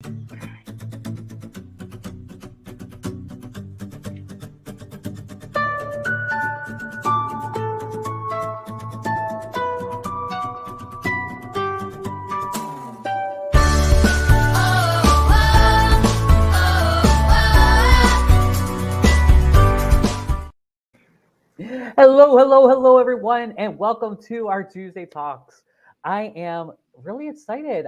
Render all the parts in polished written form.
Hello, everyone, and welcome to our Tuesday Talks. I am really excited.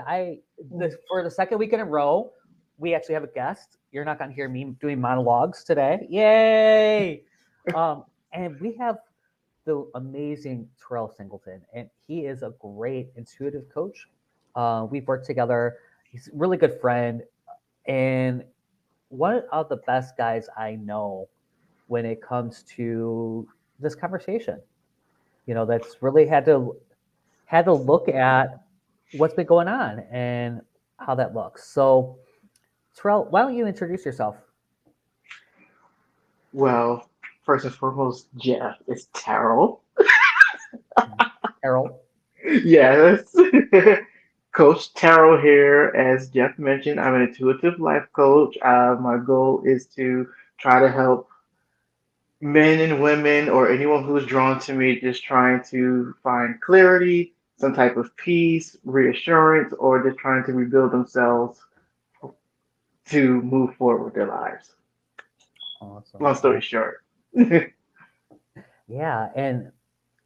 For the second week in a row, we actually have a guest. You're not going to hear me doing monologues today. Yay! And we have the amazing Teryl Singleton, and he is a great intuitive coach. We've worked together. He's a really good friend, and one of the best guys I know when it comes to this conversation. That's really had to look at what's been going on and how that looks. So, Terrell, why don't you introduce yourself? Well, first and foremost, Jeff is Teryl. Errol. Yes. Coach Teryl here. As Jeff mentioned, I'm an intuitive life coach. My goal is to try to help men and women or anyone who's drawn to me just trying to find clarity, some type of peace, reassurance, or just trying to rebuild themselves to move forward with their lives. Awesome. Long story short. Yeah, and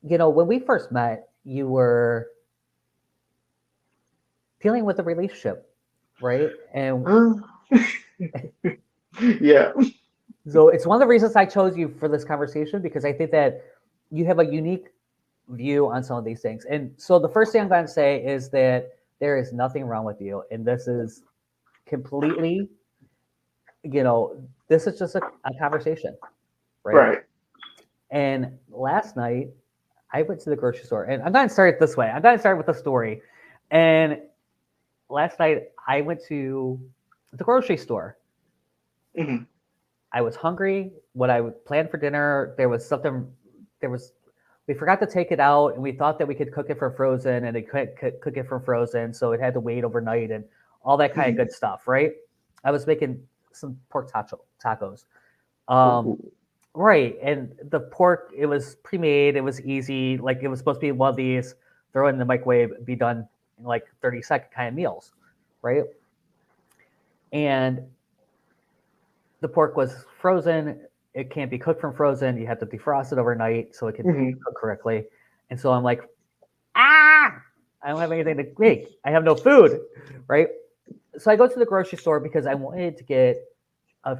when we first met, you were dealing with a relationship, right? And Yeah. so it's one of the reasons I chose you for this conversation, because I think that you have a unique view on some of these things. And so the first thing I'm going to say is that there is nothing wrong with you, and this is completely, this is just a conversation, right? Right. And last night I went to the grocery store, and I'm going to start it this way. I'm going to start with a story. And last night I went to the grocery store. Mm-hmm. I was hungry. What I planned for dinner, we forgot to take it out, and we thought that we could cook it for frozen, and it couldn't cook it for frozen, so it had to wait overnight and all that kind of good stuff, right? I was making some pork tacos. Right, and the pork, it was pre-made, it was easy, like it was supposed to be one of these, throw it in the microwave, be done in like 30-second kind of meals, right? And the pork was frozen. It can't be cooked from frozen. You have to defrost it overnight so it can cook correctly. And so I'm like, I don't have anything to make. I have no food, right? So I go to the grocery store because I wanted to get a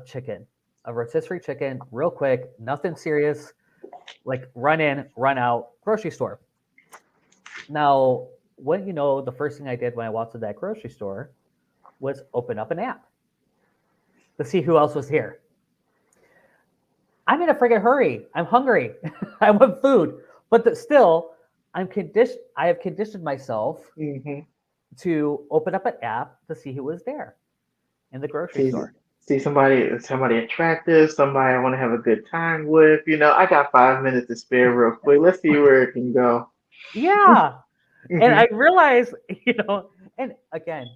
rotisserie chicken, real quick, nothing serious, like run in, run out, grocery store. Now, what the first thing I did when I walked to that grocery store was open up an app to see who else was here. I'm in a friggin' hurry. I'm hungry. I want food. But still, I have conditioned myself to open up an app to see who was there in the grocery store. See somebody attractive, somebody I want to have a good time with. I got 5 minutes to spare real quick. Let's see where it can go. Yeah. And I realized, and again,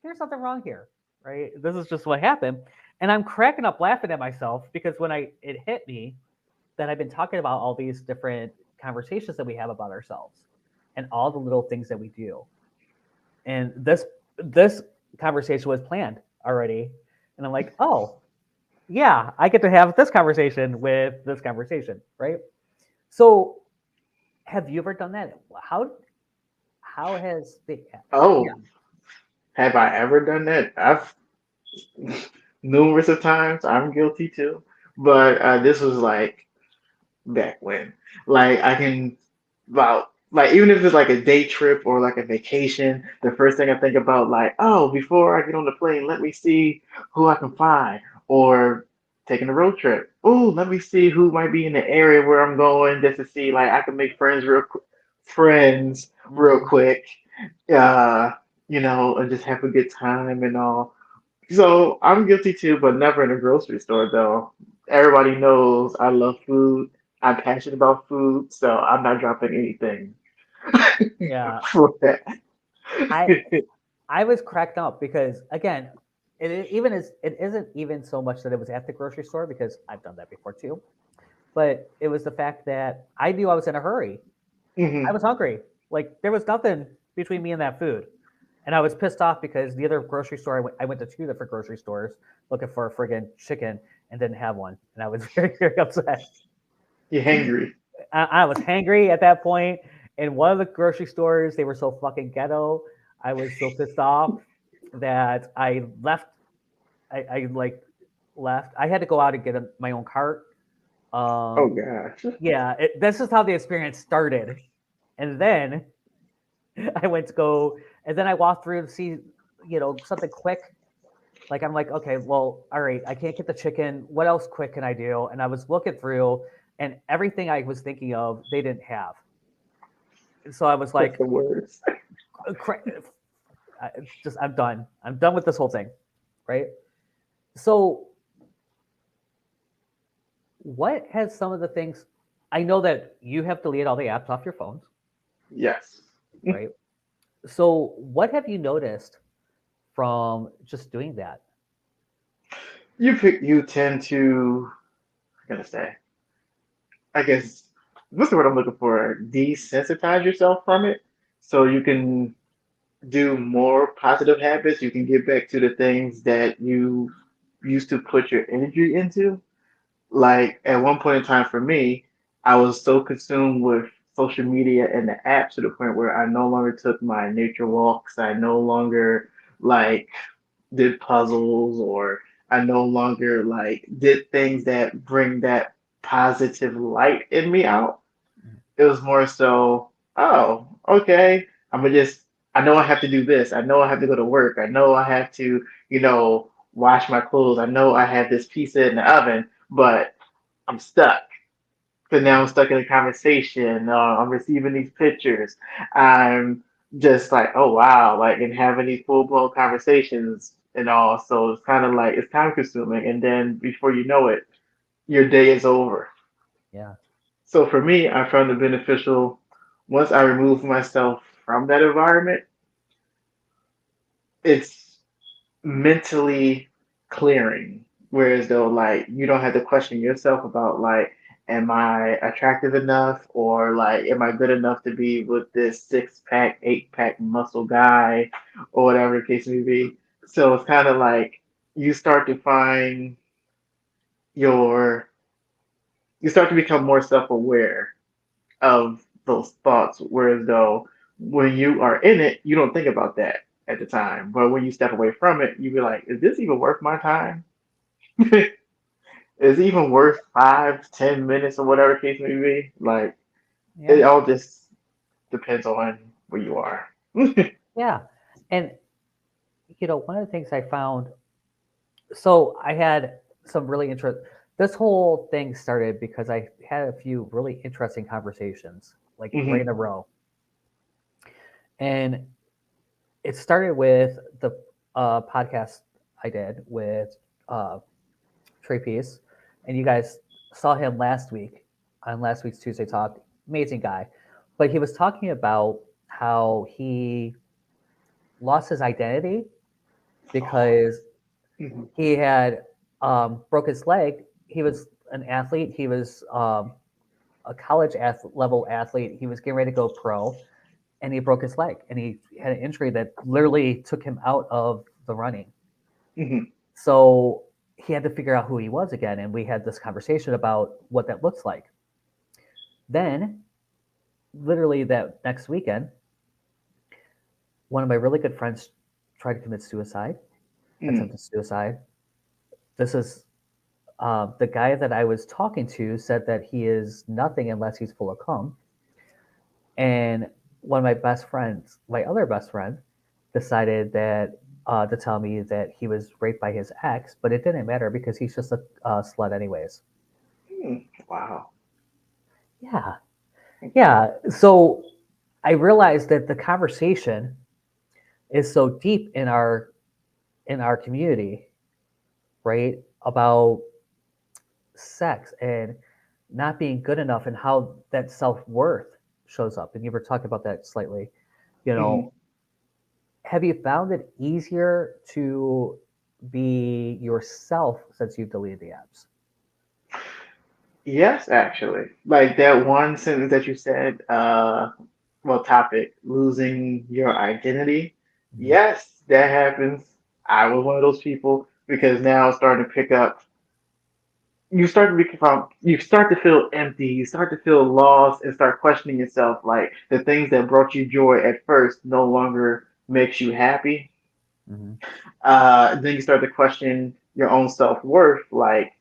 there's nothing wrong here, right? This is just what happened. And I'm cracking up laughing at myself because when it hit me that I've been talking about all these different conversations that we have about ourselves and all the little things that we do. And this conversation was planned already. And I'm like, oh, yeah, I get to have this conversation with this conversation, right? So have you ever done that? How has the... Oh, yeah. Have I ever done that? I've numerous of times. I'm guilty too. But this was like back when. Like I can about like even if it's like a day trip or like a vacation, the first thing I think about like, oh, before I get on the plane, let me see who I can find. Or taking a road trip. Oh, let me see who might be in the area where I'm going just to see like I can make friends real quick. And just have a good time and all. So I'm guilty too, but never in a grocery store though. Everybody knows I love food. I'm passionate about food, so I'm not dropping anything. Yeah. For that. I was cracked up because again, it isn't even so much that it was at the grocery store, because I've done that before too. But it was the fact that I knew I was in a hurry. I Hmm. was hungry. Like there was nothing between me and that food. And I was pissed off because the other grocery store I went to two different grocery stores looking for a friggin' chicken and didn't have one. And I was very, very upset. You're hangry. I was hangry at that point. In one of the grocery stores, they were so fucking ghetto. I was so pissed off that I left. I like left. I had to go out and get my own cart. Oh Um, gosh. yeah, this is how the experience started. And then I went to go, and then I walked through to see, something quick. Like I'm like, okay, well, all right, I can't get the chicken. What else quick can I do? And I was looking through, and everything I was thinking of, they didn't have. And so I was That's like, the worst. I'm done. I'm done with this whole thing, right? So, what has some of the things? I know that you have deleted all the apps off your phones, Yes. right? So, what have you noticed from just doing that? You tend to, I'm gonna say, I guess what's the word I'm looking for? Desensitize yourself from it, so you can do more positive habits. You can get back to the things that you used to put your energy into. Like at one point in time for me, I was so consumed with social media and the apps to the point where I no longer took my nature walks. I no longer like did puzzles, or I no longer like did things that bring that positive light in me out. It was more so, oh, okay, I'm gonna just, I know I have to do this. I know I have to go to work. I know I have to, wash my clothes. I know I have this pizza in the oven, but I'm stuck. So now I'm stuck in a conversation. I'm receiving these pictures. I'm just like, oh wow, like, and having these full blown conversations and all. So it's kind of like it's time consuming, and then before you know it, your day is over. Yeah, So for me, I found it beneficial once I removed myself from that environment. It's mentally clearing. Whereas though, like, you don't have to question yourself about like, am I attractive enough, or like, am I good enough to be with this 6 pack, 8 pack muscle guy, or whatever the case may be. So it's kind of like you start to find your, you start to become more self aware of those thoughts. Whereas though, when you are in it, you don't think about that at the time. But when you step away from it, you be like, is this even worth my time? Is it even worth 5, 10 minutes or whatever the case may be? Like, it yeah, all just depends on where you are. yeah. And one of the things I found, so I had some really interest. This whole thing started because I had a few really interesting conversations, like right in Hmm. a row. And it started with the podcast I did with uh, Trey Peace, and you guys saw him last week on last week's Tuesday Talk. Amazing guy, but he was talking about how he lost his identity because Hmm. he had broke his leg. He was an athlete. He was a college level athlete. He was getting ready to go pro, and he broke his leg, and he had an injury that literally took him out of the running. Hmm. So he had to figure out who he was again, and we had this conversation about what that looks like. Then, literally that next weekend, one of my really good friends tried to commit suicide, Hmm. attempted suicide. This is the guy that I was talking to said that he is nothing unless he's full of cum. And one of my best friends, my other best friend, decided that to tell me that he was raped by his ex, but it didn't matter because he's just a slut anyways. Wow. Yeah, yeah. So I realized that the conversation is so deep in our community, right? About sex and not being good enough and how that self-worth shows up. And you were talking about that slightly. You Hmm. know, have you found it easier to be yourself since you've deleted the apps? Yes, actually. Like that one sentence that you said, well, topic, losing your identity. Mhm. Yes, that happens. I was one of those people because now I'm starting to pick up. You start to feel empty, you start to feel lost and start questioning yourself. Like the things that brought you joy at first no longer makes you happy. Mhm. Then you start to question your own self-worth. Like,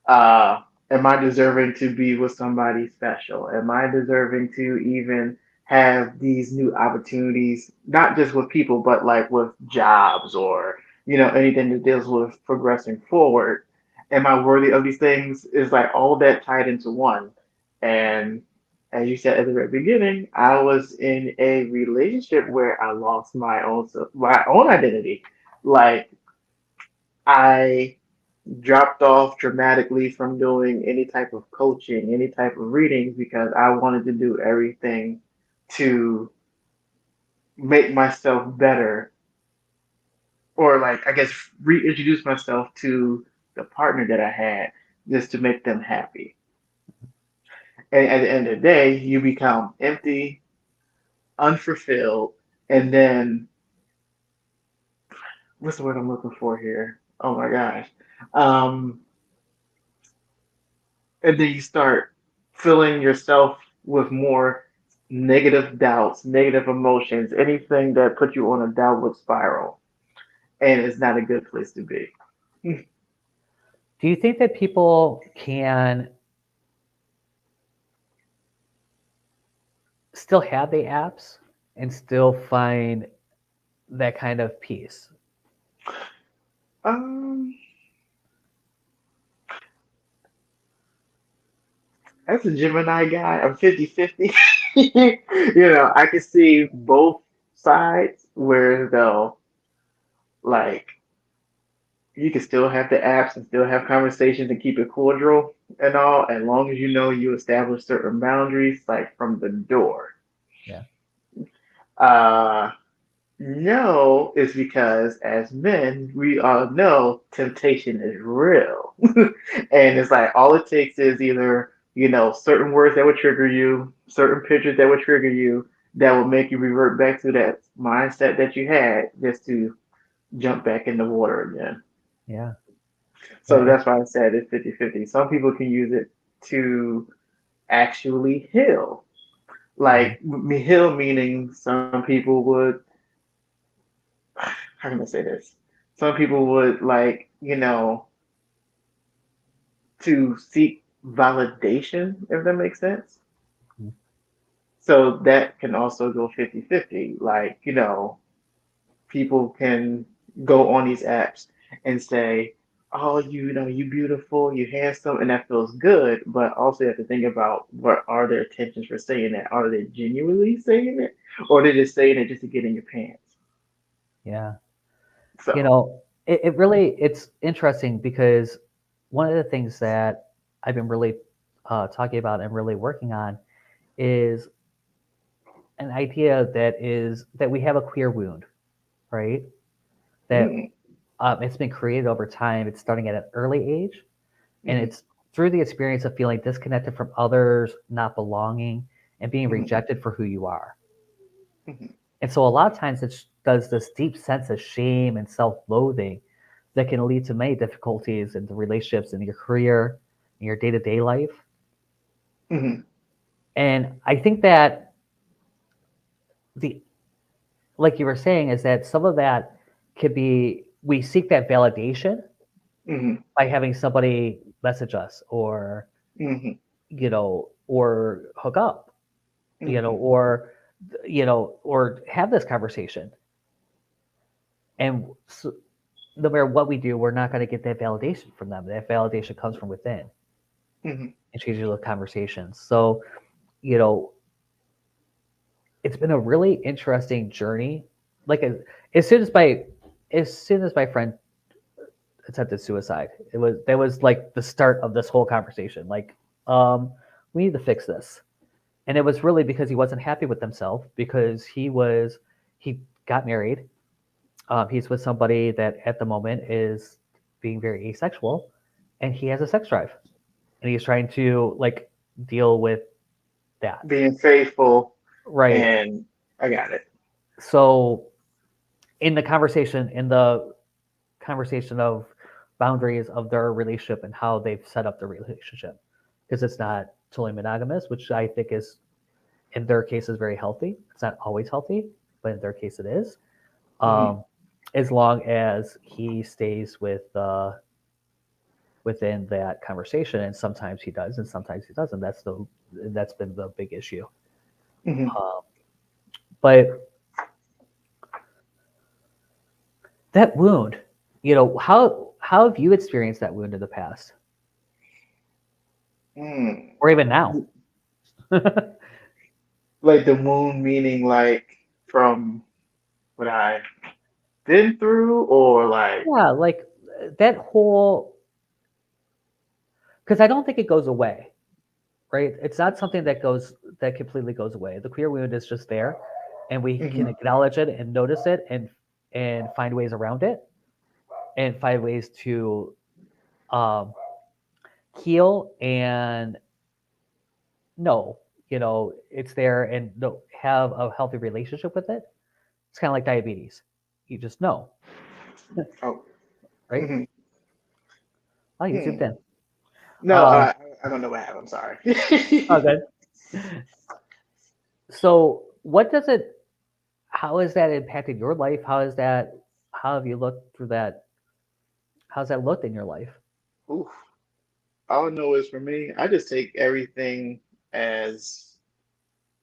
uh, am I deserving to be with somebody special? Am I deserving to even have these new opportunities, not just with people, but like with jobs or, anything that deals with progressing forward? Am I worthy of these things? Is like all that tied into one. And as you said at the very beginning, I was in a relationship where I lost my own identity. Like I dropped off dramatically from doing any type of coaching, any type of readings because I wanted to do everything to make myself better or like I guess reintroduce myself to the partner that I had just to make them happy. And at the end of the day, you become empty, unfulfilled, and then what's the word I'm looking for here? Oh my gosh. Um, and then you start filling yourself with more negative doubts, negative emotions, anything that puts you on a downward spiral, and it's not a good place to be. Do you think that people can still have the apps and still find that kind of peace? Um, as a Gemini guy, I'm 50-50. I can see both sides where though, like, you can still have the apps and still have conversations and keep it cordial and all, as long as you know you establish certain boundaries, like from the door. Yeah. Uh, no, is because as men, we all know temptation is real. And it's like all it takes is either, certain words that would trigger you, certain pictures that would trigger you, that will make you revert back to that mindset that you had just to jump back in the water again. Yeah. So Yeah. that's why I said it's 50-50. Some people can use it to actually heal. Mhm. Like, heal meaning some people would, how can I say this? Some people would like, to seek validation, if that makes sense. Mhm. So that can also go 50-50. Like, people can go on these apps and say, "Oh, you beautiful, you handsome," and that feels good. But also you have to think about what are their intentions for saying that. Are they genuinely saying it, or are they just saying it just to get in your pants? Yeah. So, It really it's interesting because one of the things that I've been really talking about and really working on is an idea that we have a queer wound, right? That mm, it's been created over time. It's starting at an early age, and mm, it's through the experience of feeling disconnected from others, not belonging, and being mm, rejected for who you are. mm, And so a lot of times it does this deep sense of shame and self-loathing that can lead to many difficulties in the relationships in your career, in your day-to-day life. mm, And I think that the like you were saying is that some of that could be we seek that validation mm, by having somebody message us or mm, or hook up, mm, or have this conversation. And so, no matter what we do, we're not going to get that validation from them. That validation comes from within mm, and changes those conversations. So, you know, it's been a really interesting journey. Like as soon as my friend attempted suicide, that was like the start of this whole conversation. Like, we need to fix this. And it was really because he wasn't happy with himself because he got married. He's with somebody that at the moment is being very asexual, and he has a sex drive, and he's trying to like deal with that, Being faithful, right? and I got it. So in the conversation of boundaries of their relationship and how they've set up the relationship, because it's not totally monogamous, which I think is in their case is very healthy. It's not always healthy, but in their case it is. Mhm. As long as he stays within that conversation, and sometimes he does, and sometimes he doesn't. That's been the big issue. Mhm. Um, but that wound, how have you experienced that wound in the past, Mm. or even now? Like the moon, meaning like from what I've been through, or like. Yeah, like that whole, because I don't think it goes away, right? It's not something that completely goes away. The queer wound is just there, and we can Mhm. acknowledge it and notice it and find ways around it and find ways to um, heal and know, it's there and have a healthy relationship with it. It's kind of like diabetes. You just know, Oh. right? Mhm. Oh, you zoomed Hmm. in. No, Um, I don't know what happened. I'm sorry. oh, good. So, what does it? How has that impacted your life? How have you looked through that? How's that looked in your life? Oof. All I know is for me, I just take everything as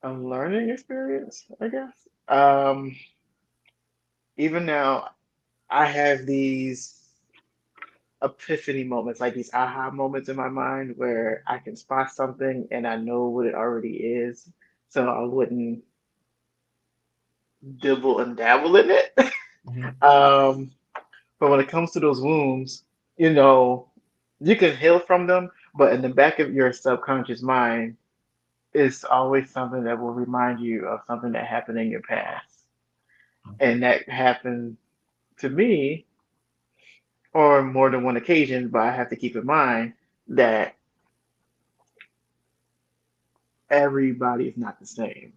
a learning experience, I guess. Even now, I have these epiphany moments, like these aha moments in my mind where I can spot something and I know what it already is, so I wouldn't dibble and dabble in it. Mhm. Um, but when it comes to those wounds, you can heal from them, but in the back of your subconscious mind, it's always something that will remind you of something that happened in your past. And that happened to me on more than one occasion, but I have to keep in mind that everybody is not the same.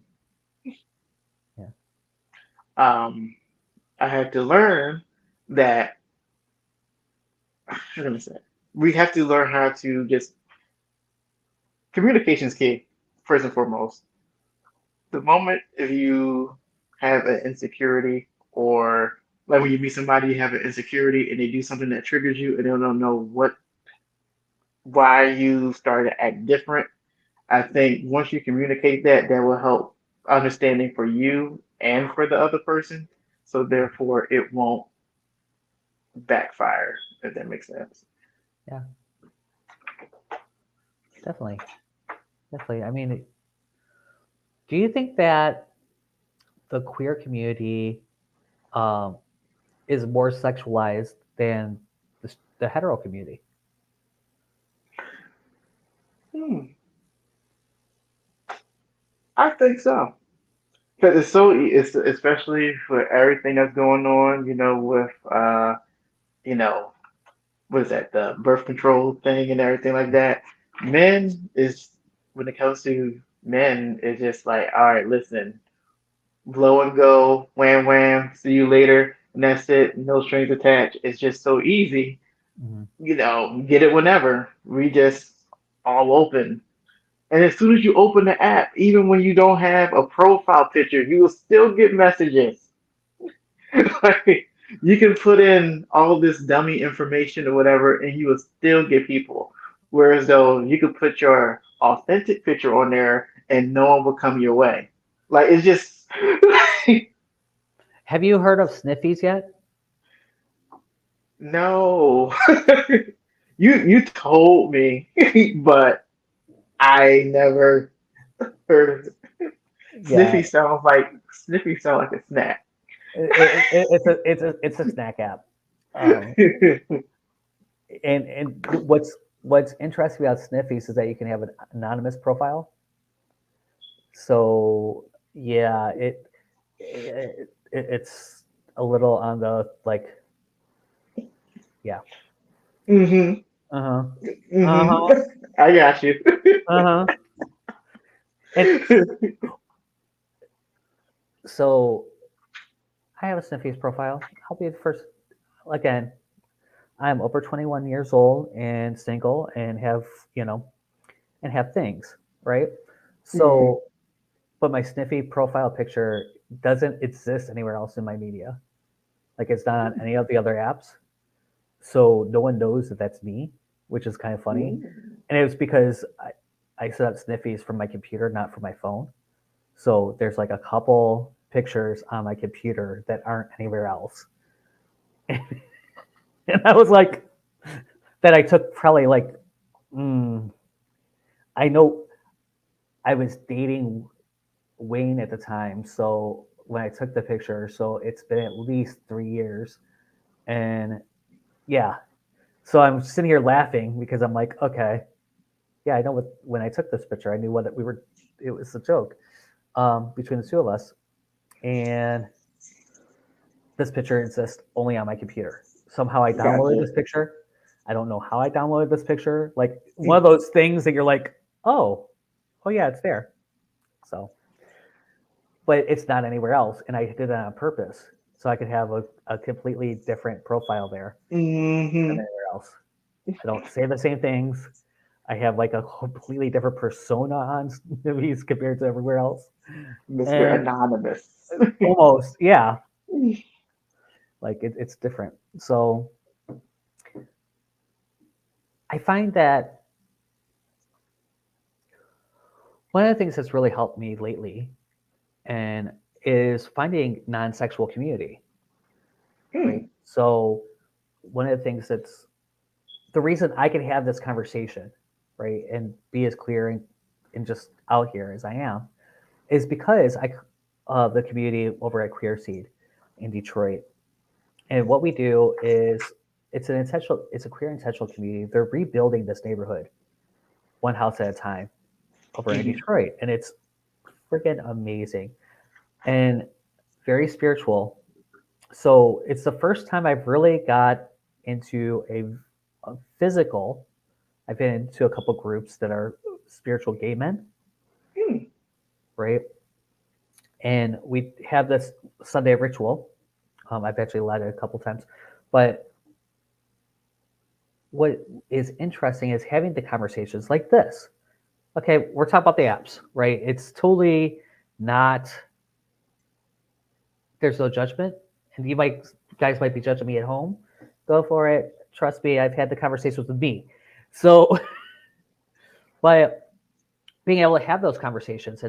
Yeah. Um, I had to learn that, how can I say, we have to learn how to just, communication is key, first and foremost. The moment if you have an insecurity, or like when you meet somebody, you have an insecurity and they do something that triggers you and they don't know why you started to act different. I think once you communicate that, that will help understanding for you and for the other person. So therefore, it won't backfire, if that makes sense. Yeah, definitely, definitely. I mean, do you think that the queer community um, is more sexualized than the hetero community? Hmm, I think so. Because it's especially for everything that's going on, with you know, what is that, the birth control thing and everything like that. Men is when it comes to men, it's just like, all right, listen, blow and go, wham wham, see you later, and that's it. No strings attached. It's just so easy, Mm-hmm. get it whenever. We just all open. And as soon as you open the app, even when you don't have a profile picture, you will still get messages. Like, you can put in all this dummy information or whatever, and you will still get people. Whereas though you could put your authentic picture on there, and no one will come your way. Like, it's just Have you heard of sniffies yet? no. You told me, but I never heard of it. Yeah, Sniffy sound like a snack. it's a snack app. Um, and what's interesting about sniffies is that you can have an anonymous profile. So yeah, it's a little on the like, yeah. Mhm. Uh-huh. Mhm. Uh-huh. I got you. Uh-huh. And so I have a Sniffy's profile. I'll be the first again. I'm over 21 years old and single and have, you know, and have things, right? Mhm. So, but my Sniffy profile picture doesn't exist anywhere else in my media. Like it's not on any of the other apps. So no one knows that that's me, which is kind of funny. Mhm. And it was because I set up Sniffies from my computer, not from my phone. So there's like a couple pictures on my computer that aren't anywhere else. And I was like, that I took probably like, mm, I know I was dating Wayne at the time. So when I took the picture, so it's been at least 3 years. And yeah, so I'm sitting here laughing because I'm like, okay, yeah, I know what, when I took this picture, I knew what we were, it was a joke between the two of us. And this picture exists only on my computer. Somehow I downloaded Gotcha. this picture. I don't know how I downloaded this picture. Like one of those things that you're like, oh, oh yeah, it's there. So, but it's not anywhere else. And I did that on purpose. So I could have a completely different profile there than Mhm. anywhere else. I don't say the same things. I have like a completely different persona on movies compared to everywhere else. Mr. And Anonymous. almost, yeah, like it's different. So I find that one of the things that's really helped me lately and is finding non-sexual community, right? Hmm. So one of the things that's the reason I can have this conversation, right, and be as clear and just out here as I am, is because I the community over at Queer Seed in Detroit, and what we do is it's a queer intentional community. They're rebuilding this neighborhood one house at a time over in Mhm. Detroit, and it's freaking amazing and very spiritual. So it's the first time I've really got into a physical. I've been into a couple groups that are spiritual gay men, Hmm. right? And we have this Sunday ritual. I've actually led it a couple times, but what is interesting is having the conversations like this. Okay, we're talking about the apps, right? It's totally not. There's no judgment, and guys might be judging me at home. Go for it. Trust me, I've had the conversations with me. So, but being able to have those conversations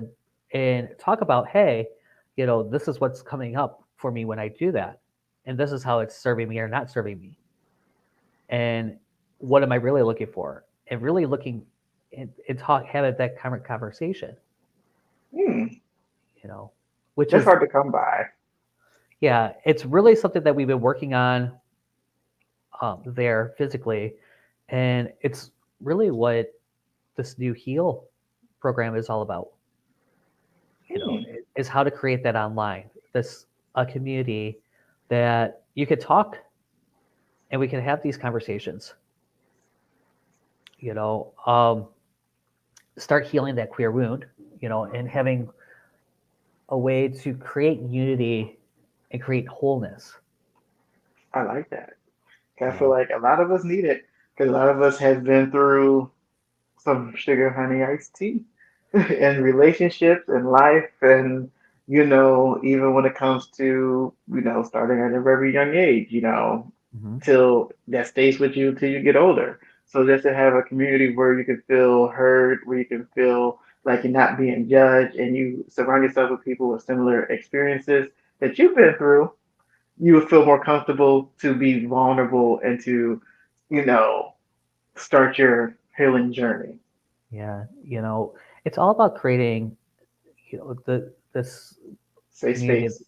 and talk about, hey, this is what's coming up for me when I do that, and this is how it's serving me or not serving me, and what am I really looking for, and really looking and talk having that kind of conversation, Hmm. you know, which That's is hard to come by. yeah, it's really something that we've been working on there physically, and it's really what this new heal program is all about. Hmm. Is how to create that online, this a community that you could talk and we can have these conversations. You know, start healing that queer wound. And having a way to create unity and create wholeness. I like that. I You feel know, like a lot of us need it because a lot of us have been through some sugar honey iced tea and relationships and life and even when it comes to starting at a very young age, hmm till that stays with you till you get older. So just to have a community where you can feel heard, where you can feel like you're not being judged, and you surround yourself with people with similar experiences that you've been through, you would feel more comfortable to be vulnerable and to, you know, start your healing journey. yeah, it's all about creating, the this Safe community. space.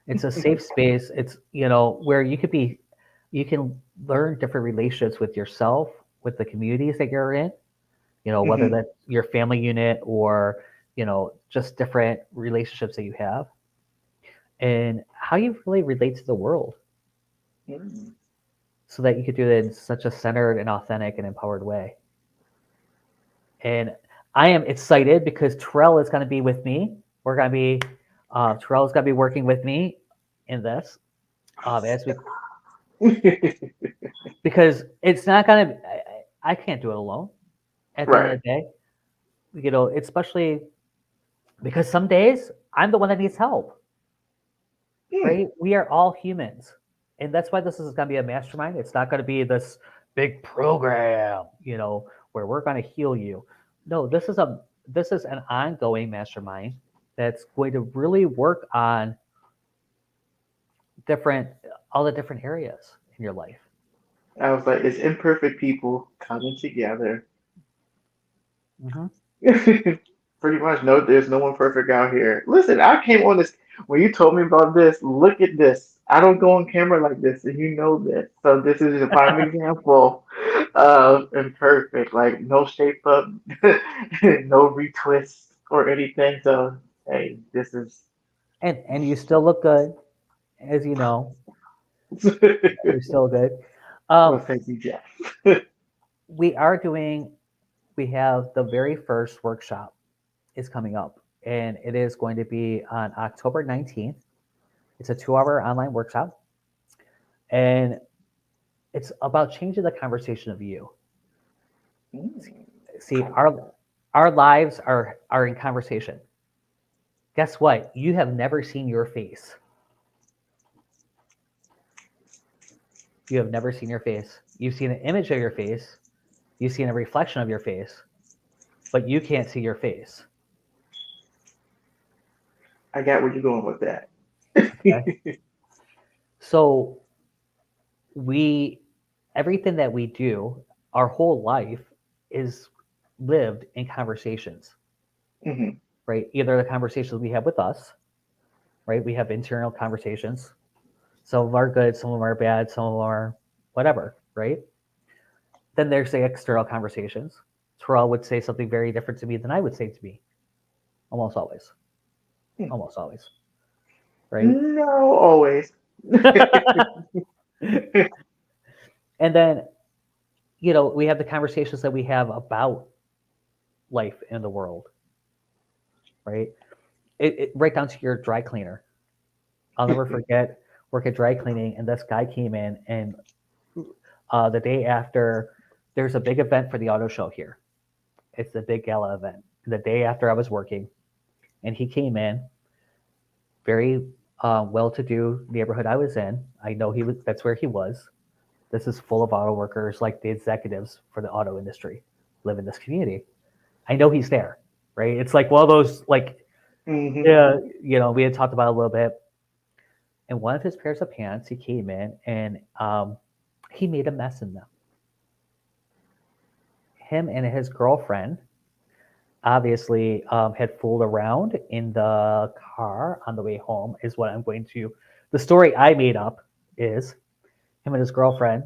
It's a safe space. It's where you can learn different relationships with yourself, with the communities that you're in. Whether Hmm. that's your family unit or just different relationships that you have, and how you really relate to the world. so that you could do it in such a centered and authentic and empowered way. And I am excited because Teryl is going to be with me. We're going to be, Teryl is going to be working with me in this as we, because it's not going to, I can't do it alone at the end Right. of the day. You know, especially because some days I'm the one that needs help, right? We are all humans. And that's why this is going to be a mastermind. It's not going to be this big program, you know, where we're going to heal you. No, this is an ongoing mastermind that's going to really work on different all the different areas in your life. I was like, it's imperfect people coming together. Mm-hmm. Pretty much, no, there's no one perfect out here. Listen, I came on this when you told me about this. Look at this. I don't go on camera like this, and you know this. So this is a prime example of imperfect. Like no shape up, no retwist or anything. So hey, this is. And you still look good, as you know. You're still good. Well, Um, thank you, Jeff. we are doing. We have the very first workshop is coming up, and it is going to be on October 19th. It's a 2-hour online workshop, and it's about changing the conversation of you. See, our lives are in conversation. Guess what? You have never seen your face. You have never seen your face. You've seen an image of your face. You've seen a reflection of your face, but you can't see your face. I got where you're going with that. Okay. So we everything that we do, our whole life is lived in conversations, Hmm. right? Either the conversations we have with us, right? We have internal conversations. Some of them are good, some of them are bad, some of them are whatever, right? Then there's the external conversations. Terrell would say something very different to me than I would say to me, almost always, almost always, right? No, always. And then, you know, we have the conversations that we have about life in the world, right? Right down to your dry cleaner. I'll never forget work at dry cleaning, and this guy came in, and the day after, there's a big event for the auto show here. It's the big gala event. The day after I was working, and he came in, very well-to-do neighborhood I was in. I know he was. That's where he was. This is full of auto workers, like the executives for the auto industry, live in this community. I know he's there, right? It's like one of those, like, Hmm. yeah, you know, we had talked about it a little bit. And one of his pairs of pants, he came in and he made a mess in them. Him and his girlfriend obviously had fooled around in the car on the way home, is what I'm going to. The story I made up is him and his girlfriend,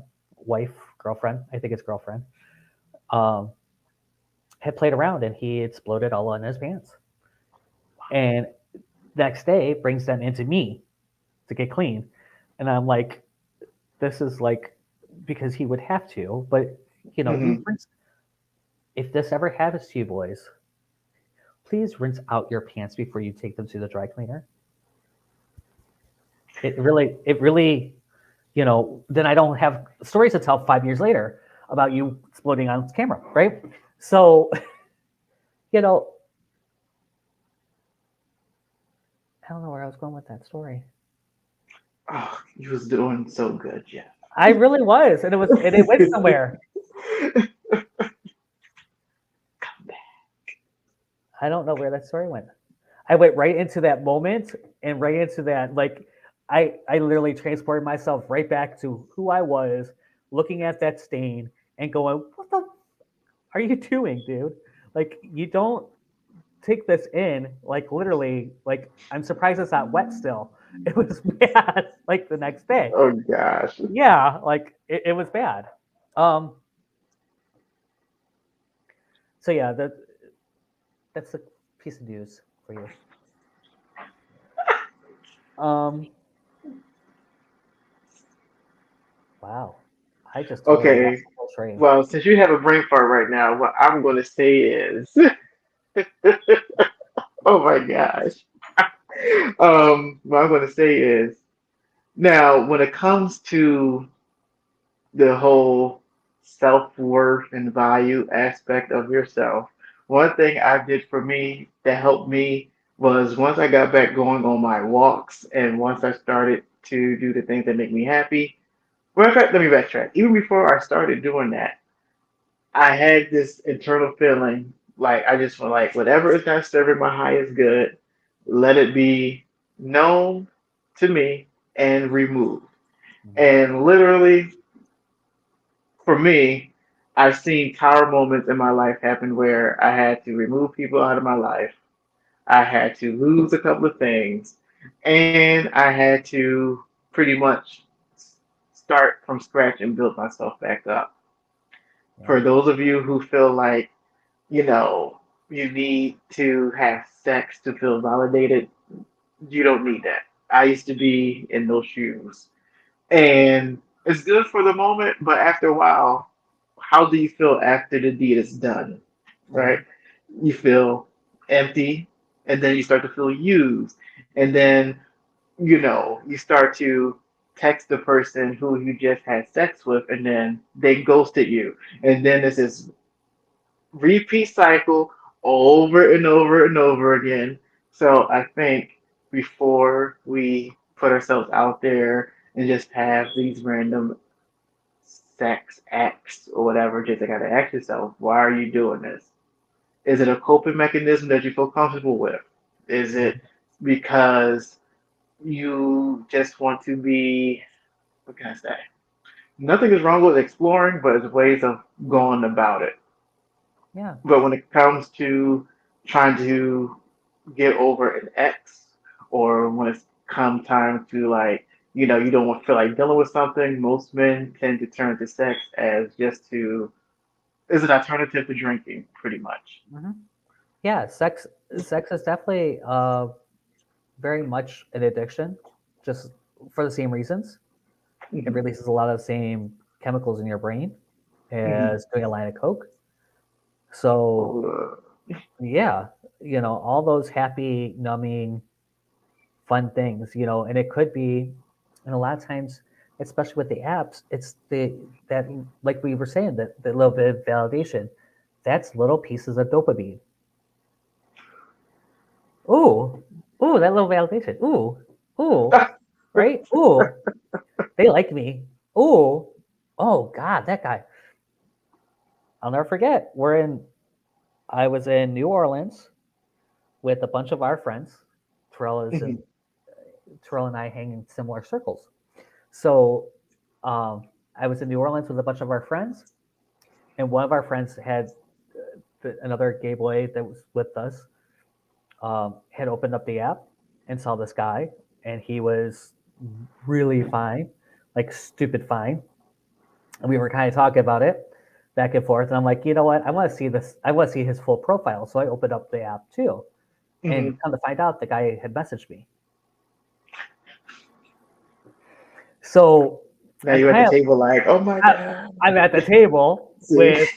girlfriend, I think it's girlfriend, um, had played around and he exploded all on his pants. And next day brings them into me to get clean. And I'm like, this is like, because he would have to, but you know, Hmm. you rinse, if this ever happens to you boys, please rinse out your pants before you take them to the dry cleaner. It really, you know, then I don't have stories to tell 5 years later about you exploding on camera, right? So, you know, I don't know where I was going with that story. Oh, you was doing so good, Jeff. I really was, and it went somewhere. I don't know where that story went. I went right into that moment and right into that, like, I literally transported myself right back to who I was, looking at that stain and going, what the are you doing, dude? Like, you don't take this in, like, literally, like, I'm surprised it's not wet still. It was bad, like, the next day. Oh gosh. Yeah, like, it was bad. Um, so yeah, that's a piece of news for you. Um, wow. I just totally lost Okay. the whole train. Well, since you have a brain fart right now, what I'm going to say is, oh my gosh. What I'm going to say is, now when it comes to the whole self-worth and value aspect of yourself, one thing I did for me that helped me was once I got back going on my walks and once I started to do the things that make me happy. Well, in fact, let me backtrack. Even before I started doing that, I had this internal feeling like I just felt like whatever is not serving my highest good, let it be known to me and removed. Mhm. And literally, for me, I've seen tower moments in my life happen where I had to remove people out of my life. I had to lose a couple of things, and I had to pretty much start from scratch and build myself back up. Yeah. For those of you who feel like, you know, you need to have sex to feel validated, you don't need that. I used to be in those shoes. And it's good for the moment, but after a while, how do you feel after the deed is done? Yeah. Right? You feel empty, and then you start to feel used. And then, you start to text the person who you just had sex with, and then they ghosted you. And then there's this repeat cycle over and over and over again. So I think before we put ourselves out there and just have these random sex acts or whatever, just gotta ask yourself, why are you doing this? Is it a coping mechanism that you feel comfortable with? Is it because you just want to be, what can I say? Nothing is wrong with exploring, but it's ways of going about it. Yeah. But when it comes to trying to get over an ex, or when it's come time to like, you don't want to feel like dealing with something, most men tend to turn to sex as just to is an alternative to drinking, pretty much. Hmm. Yeah. Sex is definitely very much an addiction, just for the same reasons. It Hmm. releases a lot of the same chemicals in your brain Hmm. as doing a line of coke. So Oh, yeah, all those happy, numbing, fun things, and it could be, and a lot of times, especially with the apps, it's that like we were saying, that the little bit of validation, that's little pieces of dopamine. Ooh, ooh, that little validation. Ooh, right? Ooh, they like me. Ooh, oh God, that guy. I'll never forget. I was in New Orleans with a bunch of our friends. Terrell is in, mhm, Terrell and I hang in similar circles. So um, I was in New Orleans with a bunch of our friends, and one of our friends had another gay boy that was with us, had opened up the app and saw this guy, and he was really fine, like stupid fine. And we were kind of talking about it back and forth. And I'm like, you know what? I want to see this. I want to see his full profile. So I opened up the app too. And mhm. come to find out, the guy had messaged me. So Now I you're at the kind of, table like, oh my I, God. I'm at the table See? with,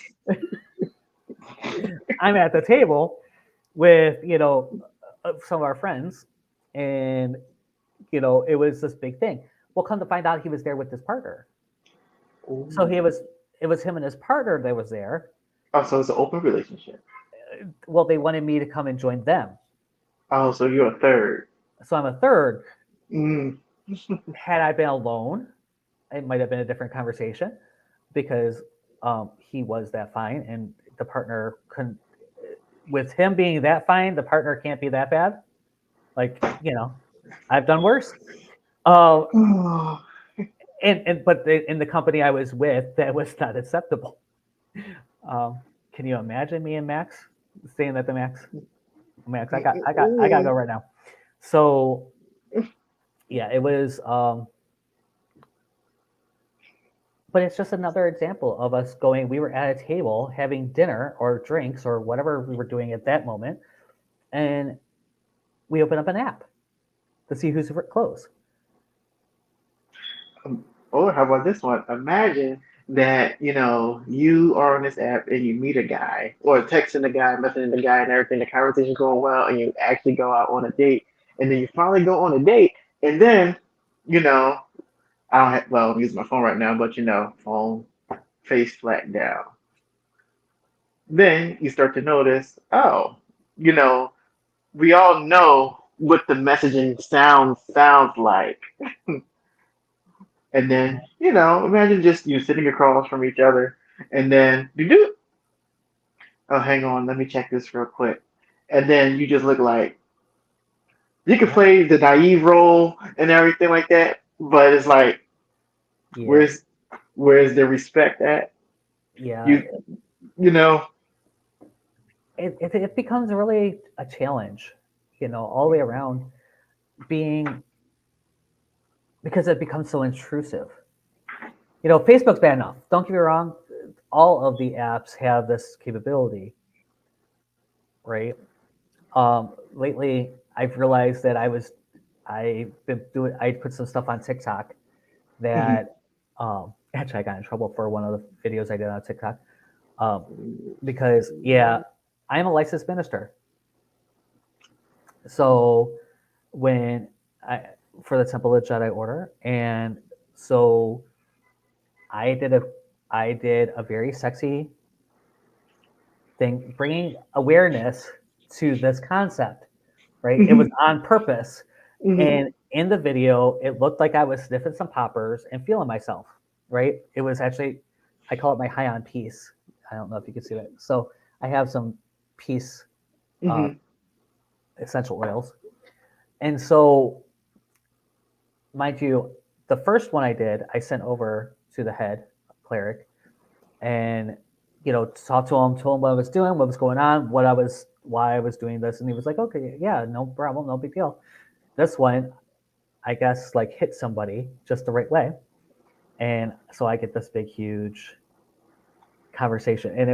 I'm at the table with, some of our friends. And, it was this big thing. Well, come to find out, he was there with his partner. So Ooh. it was him and his partner that was there. Oh, so it's an open relationship. Well, they wanted me to come and join them. Oh, so you're a third. So I'm a third. Mm. Had I been alone, it might have been a different conversation because he was that fine, and the partner couldn't. With him being that fine, the partner can't be that bad. Like I've done worse. Um, Oh, but in the company I was with, that was not acceptable. Can you imagine me and Max staying at the Max? Max, I gotta go ooh. right now. So yeah, it was. But it's just another example of us going. We were at a table having dinner or drinks or whatever we were doing at that moment, and we open up an app to see who's close. Or how about this one? Imagine that you are on this app and you meet a guy or texting the guy, messaging the guy, and everything. The conversation's going well, and you actually go out on a date, and then you finally go on a date, and then you know I don't have, well, I'm using my phone right now, but phone face flat down. Then you start to notice, oh, you know, we all know what the messaging sounds like. And then, imagine just you sitting across from each other, and then you do, oh, hang on, let me check this real quick. And then you just look like you can Yeah. play the naive role and everything like that, but it's like, Yeah. where's the respect at? Yeah. You you know, It becomes really a challenge, all the way around, being because it becomes so intrusive. Facebook's bad enough. Don't get me wrong. All of the apps have this capability, right? Lately, I've realized that I put some stuff on TikTok mhm. that actually I got in trouble for one of the videos I did on TikTok um, because yeah, I am a licensed minister. So when I for the Temple of Jedi Order, and so I did a I did a very sexy thing, bringing awareness to this concept. Right, it was Mhm. on purpose, Mhm. and in the video, it looked like I was sniffing some poppers and feeling myself. Right, it was actually I call it my high on peace. I don't know if you can see that. So I have some peace uh, Mhm. essential oils, and so mind you, the first one I did, I sent over to the head cleric, and talked to him, told him what I was doing, what was going on, why I was doing this, and he was like, "Okay, yeah, no problem, no big deal." This one, I guess, like hit somebody just the right way, and so I get this big, huge conversation, and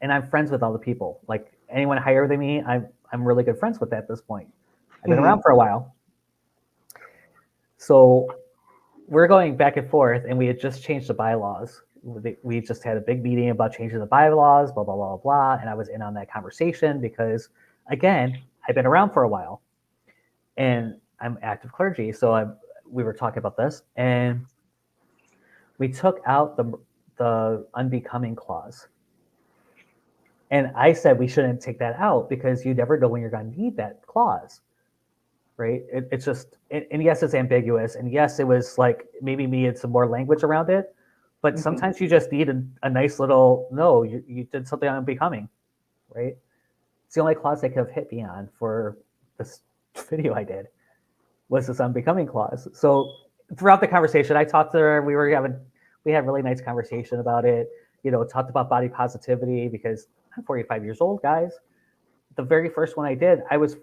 and I'm friends with all the people. Like anyone higher than me, I'm really good friends with at this point. I've been around Mhm. for a while, so we're going back and forth, and we had just changed the bylaws. We just had a big meeting about changing the bylaws, blah blah blah blah, and I was in on that conversation because, again, I've been around for a while, and I'm active clergy, so we were talking about this, and we took out the unbecoming clause, and I said we shouldn't take that out because you never know when you're going to need that clause, right? It's just, and yes, it's ambiguous, and yes, it was like maybe me and some more language around it, but Mhm. sometimes you just need a nice little no. You did something unbecoming, right? It's the only clause they could have hit me on for this video I did was this unbecoming clause. So throughout the conversation, I talked to her. We had a really nice conversation about it. Talked about body positivity because I'm 45 years old, guys. The very first one I did, I was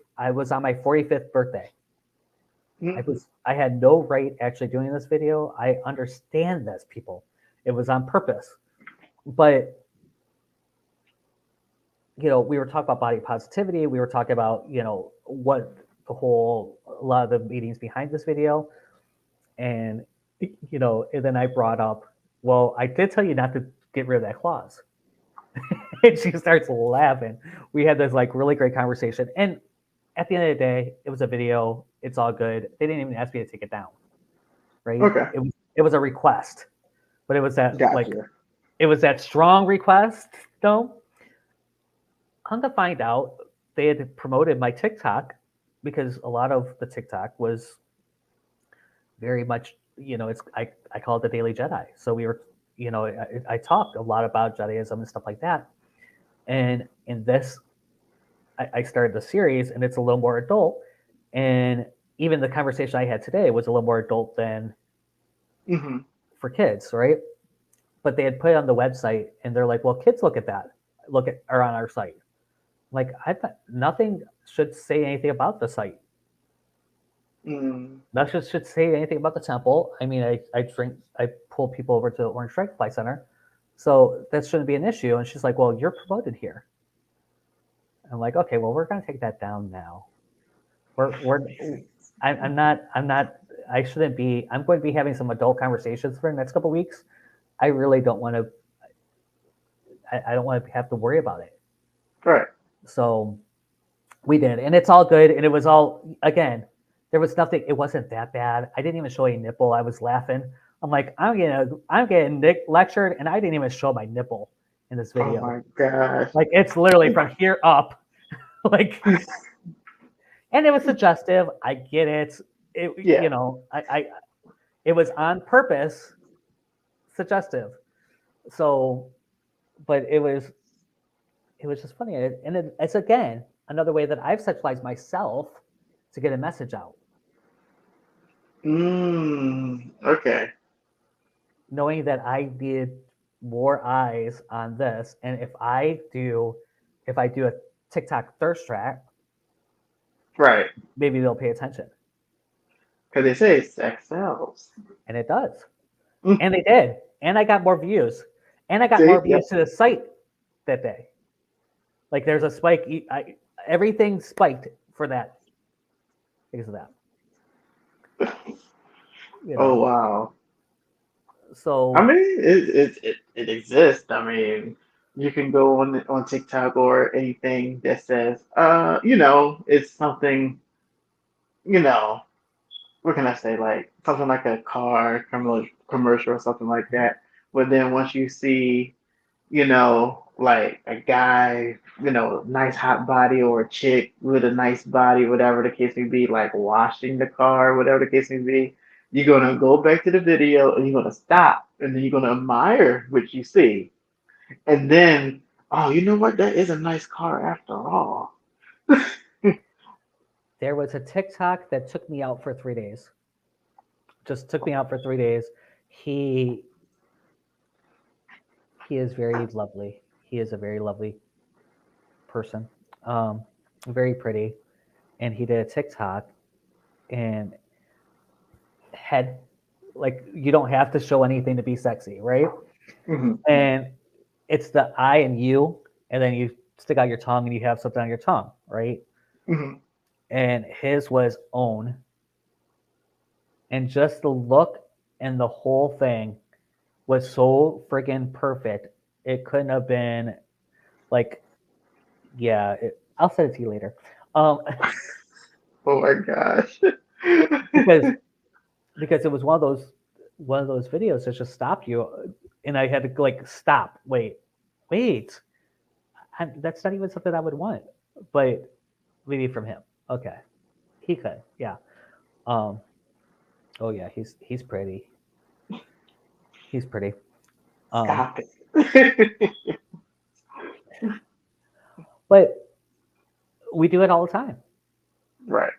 on my 45th birthday. Mhm. I had no right actually doing this video. I understand this, people. It was on purpose. But we were talking about body positivity. We were talking about, what a lot of the meetings behind this video. And and then I brought up, well, I did tell you not to get rid of that clause. And she starts laughing. We had this like really great conversation. And at the end of the day, it was a video. It's all good. They didn't even ask me to take it down, right? Okay. It was a request, but Gotcha. it was that strong request, though. Come to find out, they had promoted my TikTok because a lot of the TikTok was very much, it's I call it the Daily Jedi. So we were, I talked a lot about Judaism and stuff like that. And in this, I started the series, and it's a little more adult. And even the conversation I had today was a little more adult than Mhm. for kids, right? But they had put it on the website, and they're like, "Well, kids look at that, look at are on our site." Like I thought, nothing should say anything about the site. Mhm. Nothing should say anything about the temple. I mean, I pull people over to the Orange Dragonfly Center, so that shouldn't be an issue. And she's like, "Well, you're promoted here." I'm like, "Okay, well, we're gonna take that down now. We're I'm not I shouldn't be. I'm going to be having some adult conversations for the next couple of weeks, I really don't want to. I don't want to have to worry about it. Right. So we did, and it's all good. And it was all again. There was nothing. It wasn't that bad. I didn't even show a nipple. I was laughing. I'm like, I'm getting lectured, and I didn't even show my nipple in this Oh video. my gosh. Like it's literally from here up, like, and it was suggestive. I get it. Yeah. It was on purpose, suggestive. So, but it was just funny, and it's again another way that I've sexualized myself to get a message out, Okay. knowing that I need more eyes on this, and if I do a TikTok thirst trap, Right. maybe they'll pay attention, Because they say sex sells. and it does, Mm. and they did, and I got more views, and I got See? more Yep. views to the site that day. Like there's a spike. Everything spiked for that because of that. Oh wow. So I mean, it exists. I mean, you can go on TikTok or anything that says, it's something, you know, what can I say, like something like a car commercial or something like that. But then once you see, like a guy, nice hot body or a chick with a nice body, whatever the case may be, like washing the car, whatever the case may be, you're gonna go back to the video and you're gonna stop and then you're gonna admire what you see. And then, oh, you know what? That is a nice car after all. there was a TikTok that took me out for 3 days. Just took me out for 3 days. He is very lovely. He is a very lovely person, very pretty, and he did a TikTok and had like you don't have to show anything to be sexy, right? Hmm. And it's the I and you, and then you stick out your tongue and you have something on your tongue, right? Hmm. And his was own, and just the look and the whole thing was so friggin' perfect. It couldn't have been like, yeah. I'll send it to you later, Oh my gosh. because it was one of those videos that just stopped you, and I had to like stop, wait, that's not even something I would want, but maybe from him. Okay, he could, yeah. Um, oh yeah, he's pretty. He's pretty. Stop it. But we do it all the time. Right.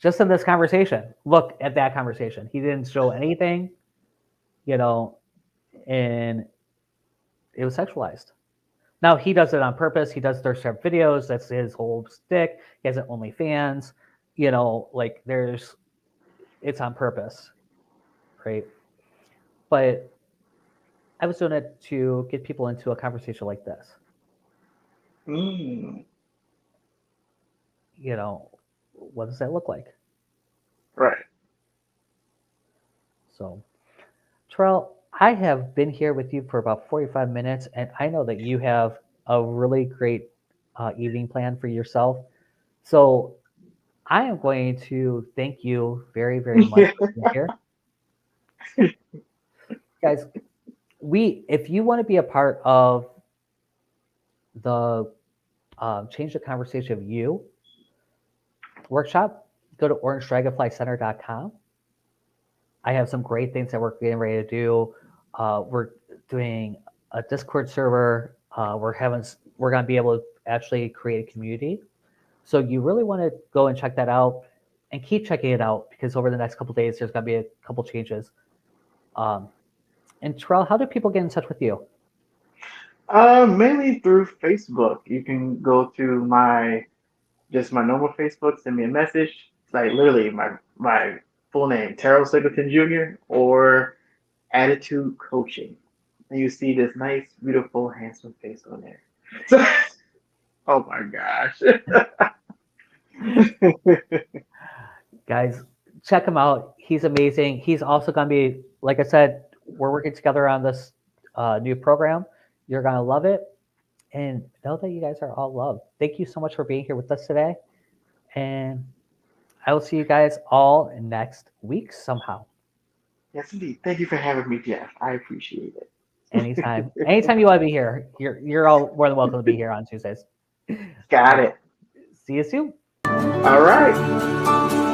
Just in this conversation, look at that conversation. He didn't show anything, you know, and it was sexualized. Now he does it on purpose. He does thirst trap videos. That's his whole stick. He has an OnlyFans. Like it's on purpose, right? But I was doing it to get people into a conversation like this. Mm. What does that look like? Right. So, Terrell, I have been here with you for about 45 minutes, and I know that you have a really great evening plan for yourself. So, I am going to thank you very, very much for being here. Guys, if you want to be a part of the Change the Conversation of You workshop, go to orangedragonflycenter.com. I have some great things that we're getting ready to do. We're doing a Discord server. We're going to be able to actually create a community. So you really want to go and check that out, and keep checking it out, because over the next couple of days, there's going to be a couple changes. And Terrell, how do people get in touch with you? Mainly through Facebook. You can go to my normal Facebook, send me a message. It's like literally my full name, Teryl Singleton Jr. or Attitude Coaching. And you see this nice, beautiful, handsome face on there. So, oh my gosh. Guys, check him out. He's amazing. He's also going to be, like I said, we're working together on this new program. You're going to love it. And know that you guys are all loved. Thank you so much for being here with us today. And I will see you guys all next week somehow. Yes, indeed. Thank you for having me, Jeff. I appreciate it. Anytime. Anytime you want to be here, you're all more than welcome to be here on Tuesdays. Got it. See you soon. All right.